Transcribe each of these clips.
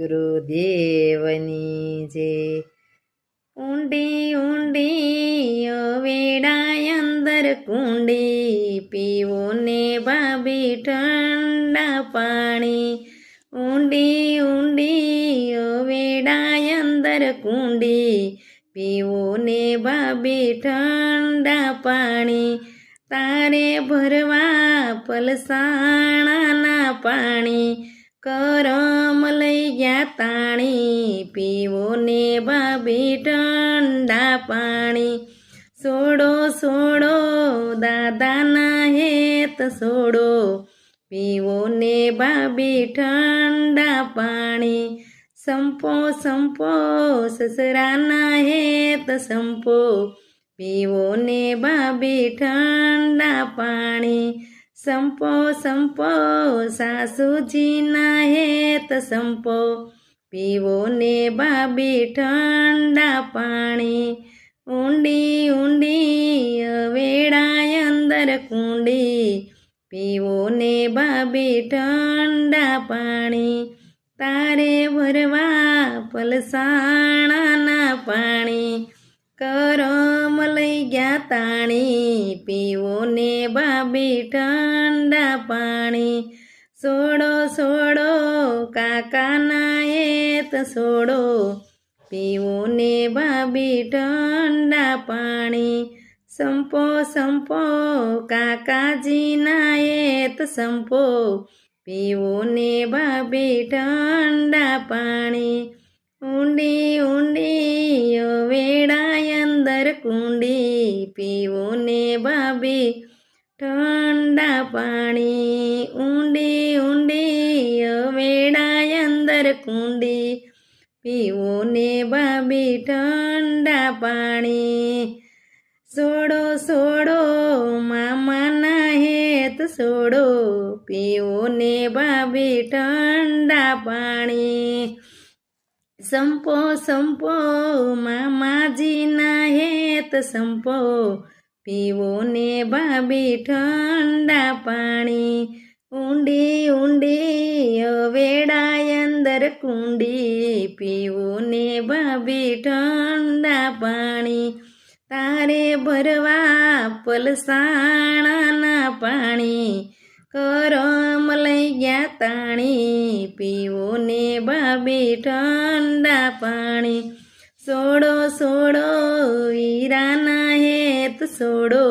ગુરુદેવની જય। ઊંડી ઊંડી વેડાય અંદર કુંડી, પીવો ને ભાભી ઠંડા પાણી। ઊંડી ઊંડી વેડાય અંદર કુંડી, પીવો ને ભાભી ઠંડા પાણી। તારે ભરવા પલસાણાના પાણી, કરમ લઈ ગયા તાણી, પીવો ને ભાભી ઠંડા પાણી। સોડો સોડો દાદાના હેત સોડો, પીવો ને ભાભી ઠંડા પાણી। સંપો સંપો સસરાના હેત સંપો, પીવો ને ભાભી ઠંડા પાણી। સંપો સંપો સાસુજીના હેત સંપો, પીવો ને ભાભી ઠંડા પાણી। ઊંડી ઊંડી વેડાય અંદર કુંડી, પીવો ને ભાભી ઠંડા પાણી। તારે ભરવા પલસાણાના પાણી, કરમ લઈ ગયા તાણી, પીવો ને ભાભી ઠંડા પાણી। સોડો સોડો કાકાના હેત સોડો, પીવો ને ભાભી ઠંડા પાણી। સંપો સંપો કાકાજીના હેત સંપો, પીવો ને ભાભી ઠંડા પાણી। ઊંડી ઊંડી વેડાય અંદર કુંડી, પીવો ને ભાભી ઠંડા પાણી। ઊંડી ઊંડી વેડાય અંદર કુંડી, પીવો ને ભાભી ઠંડા પાણી। સોડો સોડો મામાના હેત સોડો, પીવો ને ભાભી ઠંડા પાણી। સંપો સંપો મામાજીના હેત સંપો, પીવો ને ભાભી ઠંડા પાણી। ઊંડી ઊંડી વેડાય અંદર કુંડી, પીવો ને ભાભી ઠંડા પાણી। તારે ભરવા પલસાણાના પાણી, કરમ લઈ ગયા તાણી, પીવો ને ભાભી ઠંડા પાણી। સોડો સોડો હીરાના હેત સોડો,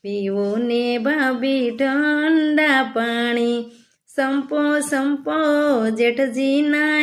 પીવો ને ભાભી ઠંડા પાણી। સંપો સંપો જેઠજીના